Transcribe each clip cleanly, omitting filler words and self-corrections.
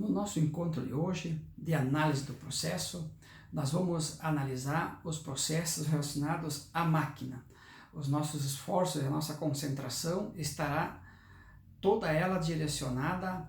No nosso encontro de hoje, de análise do processo, nós vamos analisar os processos relacionados à máquina. Os nossos esforços e a nossa concentração estará toda ela direcionada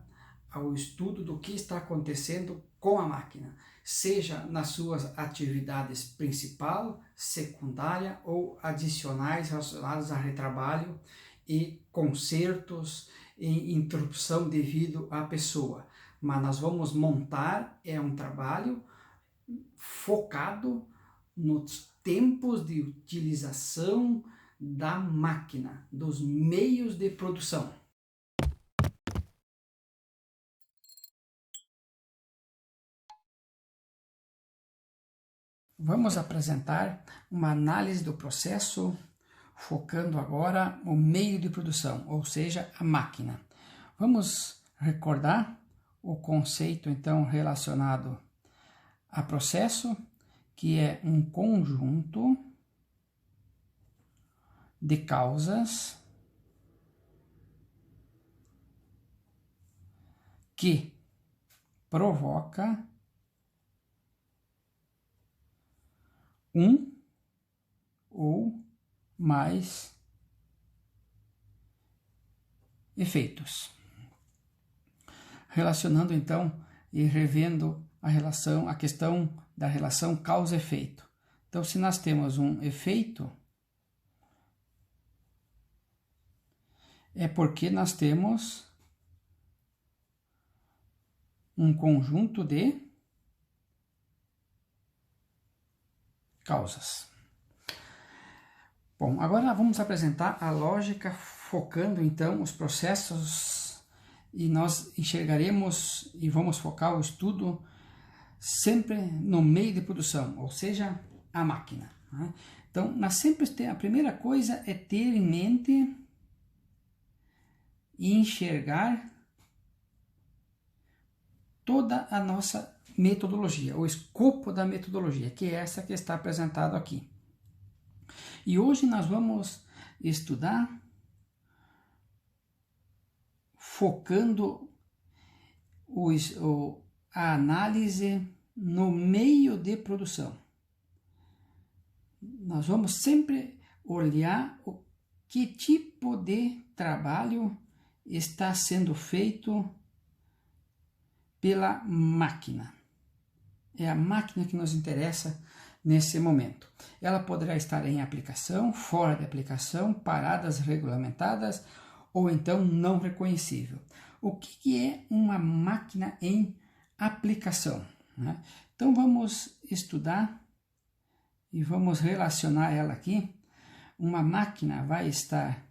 ao estudo do que está acontecendo com a máquina, seja nas suas atividades principal, secundária ou adicionais relacionadas a retrabalho e consertos e interrupção devido à pessoa. Mas nós vamos montar um trabalho focado nos tempos de utilização da máquina, dos meios de produção. Vamos apresentar uma análise do processo, focando agora o meio de produção, ou seja, a máquina. Vamos recordar o conceito, então, relacionado a processo, que é um conjunto de causas que provoca um ou mais efeitos. Relacionando então e revendo a questão da relação causa-efeito. Então, se nós temos um efeito, é porque nós temos um conjunto de causas. Bom, agora nós vamos apresentar a lógica focando então os processos e nós enxergaremos e vamos focar o estudo sempre no meio de produção, ou seja, a máquina. Né? Então, nós sempre a primeira coisa é ter em mente e enxergar toda a nossa metodologia, o escopo da metodologia, que é essa que está apresentado aqui. E hoje nós vamos estudar focando a análise no meio de produção. Nós vamos sempre olhar que tipo de trabalho está sendo feito pela máquina. É a máquina que nos interessa nesse momento. Ela poderá estar em aplicação, fora de aplicação, paradas regulamentadas ou então não reconhecível. O que é uma máquina em aplicação? Né? Então vamos estudar e vamos relacionar ela aqui. Uma máquina vai estar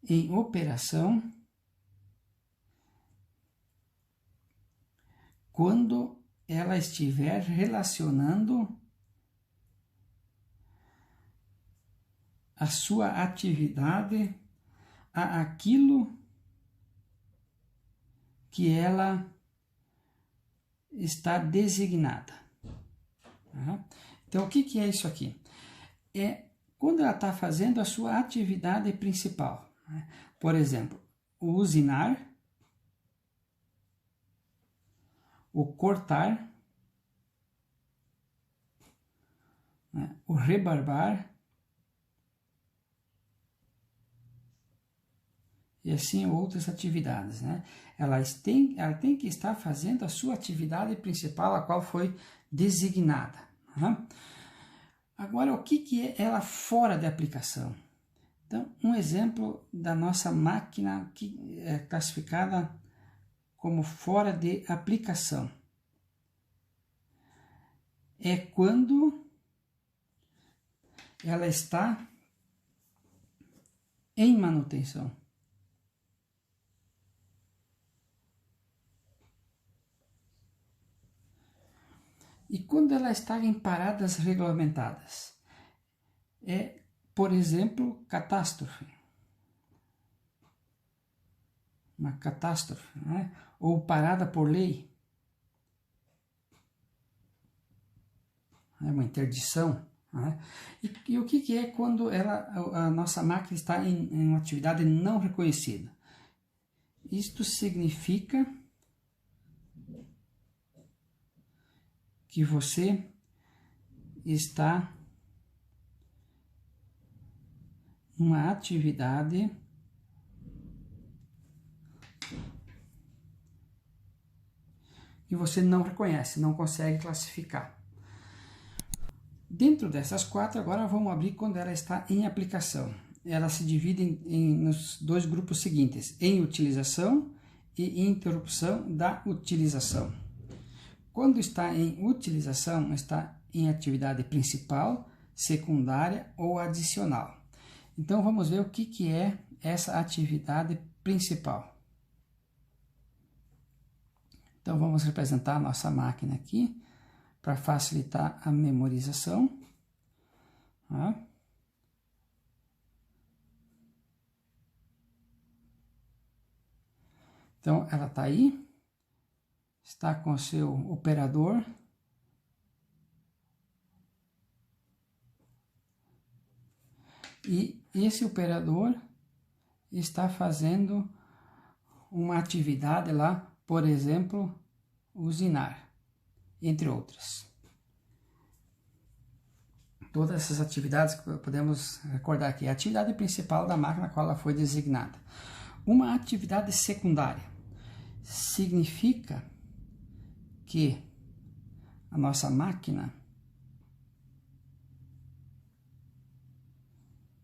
em operação quando ela estiver relacionando a sua atividade àquilo que ela está designada. Então, o que é isso aqui? É quando ela está fazendo a sua atividade principal. Por exemplo, o usinar, o cortar, o rebarbar, e assim outras atividades. Ela tem que estar fazendo a sua atividade principal, a qual foi designada. Agora, o que é ela fora de aplicação? Então, um exemplo da nossa máquina que é classificada como fora de aplicação é quando ela está em manutenção. E quando ela está em paradas regulamentadas, é, por exemplo, catástrofe. Uma catástrofe, ou parada por lei. É uma interdição. E o que é quando a nossa máquina está em uma atividade não reconhecida? Isto significa que você está numa atividade que você não reconhece, não consegue classificar. Dentro dessas 4, agora vamos abrir quando ela está em aplicação. Ela se divide nos 2 grupos seguintes, em utilização e interrupção da utilização. Quando está em utilização, está em atividade principal, secundária ou adicional. Então vamos ver o que é essa atividade principal. Então vamos representar a nossa máquina aqui, para facilitar a memorização. Tá? Então, ela está aí, está com o seu operador. E esse operador está fazendo uma atividade lá, por exemplo, usinar, entre outras. Todas essas atividades que podemos recordar aqui. A atividade principal da máquina a qual ela foi designada. Uma atividade secundária significa que a nossa máquina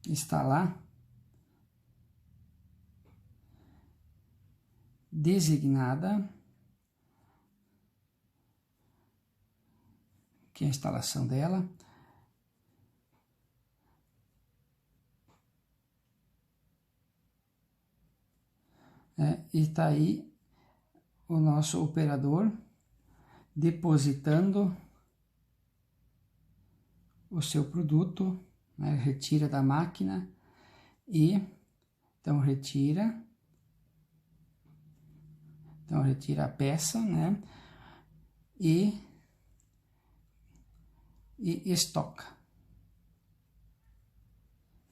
está lá designada, que é a instalação dela, e está aí o nosso operador depositando o seu produto, né, retira da máquina e então retira a peça, né, e estoca.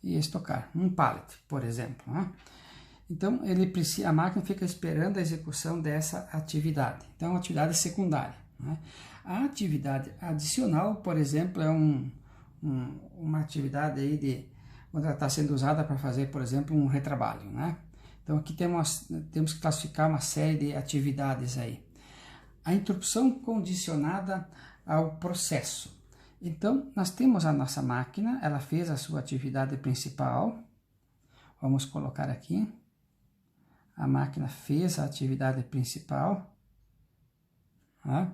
E estocar um pallet, por exemplo, né? Então a máquina fica esperando a execução dessa atividade. Então, é uma atividade secundária, né? A atividade adicional, por exemplo, é uma atividade aí quando ela está sendo usada para fazer, por exemplo, um retrabalho, né? Então aqui temos que classificar uma série de atividades aí. A interrupção condicionada ao processo. Então, nós temos a nossa máquina, ela fez a sua atividade principal. Vamos colocar aqui. A máquina fez a atividade principal. Tá?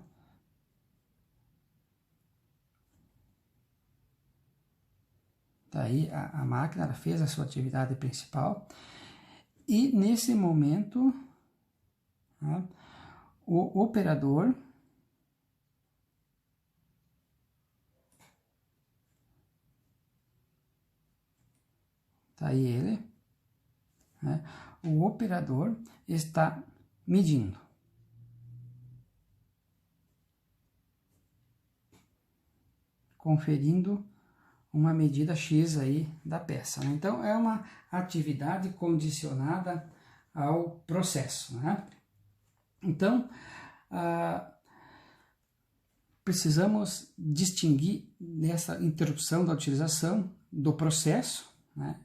Daí a máquina ela fez a sua atividade principal. E nesse momento, tá, o operador tá aí ele, né? O operador está medindo. Conferindo uma medida X aí da peça, né? Então, é uma atividade condicionada ao processo, né? Então, precisamos distinguir nessa interrupção da utilização do processo, né?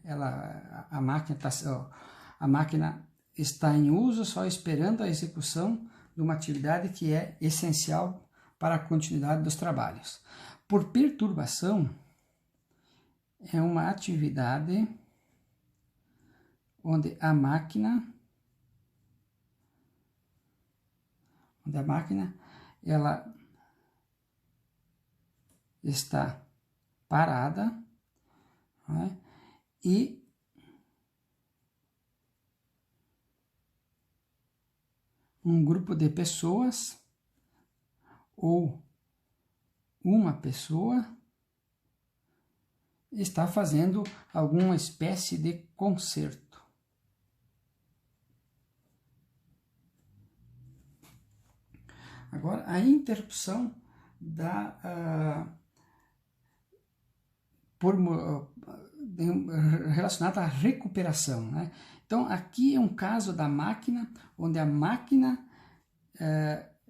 A máquina está em uso só esperando a execução de uma atividade que é essencial para a continuidade dos trabalhos. Por perturbação, é uma atividade onde a máquina ela está parada, né? E um grupo de pessoas ou uma pessoa está fazendo alguma espécie de conserto. Agora, a interrupção relacionada à recuperação, né? Então, aqui é um caso da máquina, onde a máquina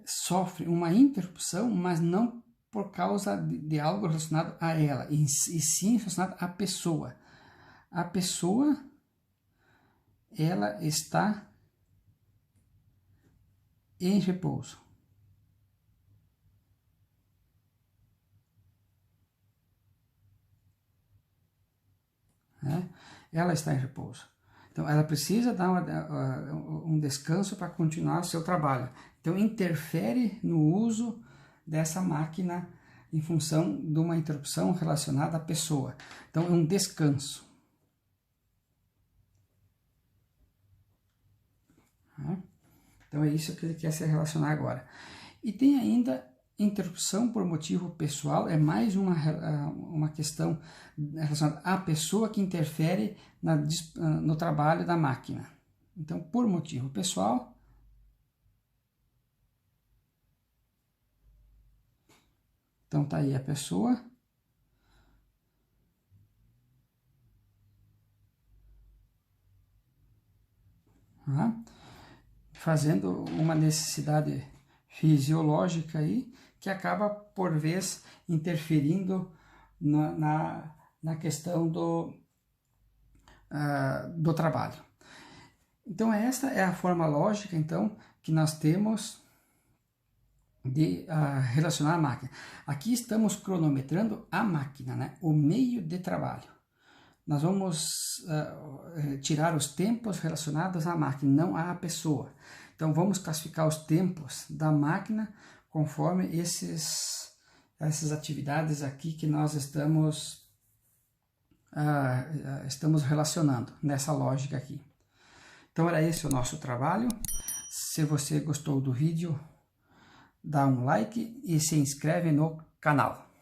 sofre uma interrupção, mas não por causa de algo relacionado a ela, e sim relacionado à pessoa. A pessoa, ela está em repouso. Né? Ela está em repouso. Então, ela precisa dar um descanso para continuar o seu trabalho. Então, interfere no uso dessa máquina em função de uma interrupção relacionada à pessoa. Então, é um descanso. Então, é isso que ele quer se relacionar agora. E tem ainda interrupção por motivo pessoal, é mais uma questão relacionada à pessoa que interfere no trabalho da máquina. Então, por motivo pessoal, então tá aí a pessoa fazendo uma necessidade fisiológica aí, que acaba, por vez, interferindo na questão do trabalho. Então, esta é a forma lógica, então, que nós temos de relacionar a máquina. Aqui estamos cronometrando a máquina, né? O meio de trabalho. Nós vamos tirar os tempos relacionados à máquina, não à pessoa. Então, vamos classificar os tempos da máquina conforme essas atividades aqui que nós estamos relacionando nessa lógica aqui. Então, era esse o nosso trabalho. Se você gostou do vídeo, dá um like e se inscreve no canal.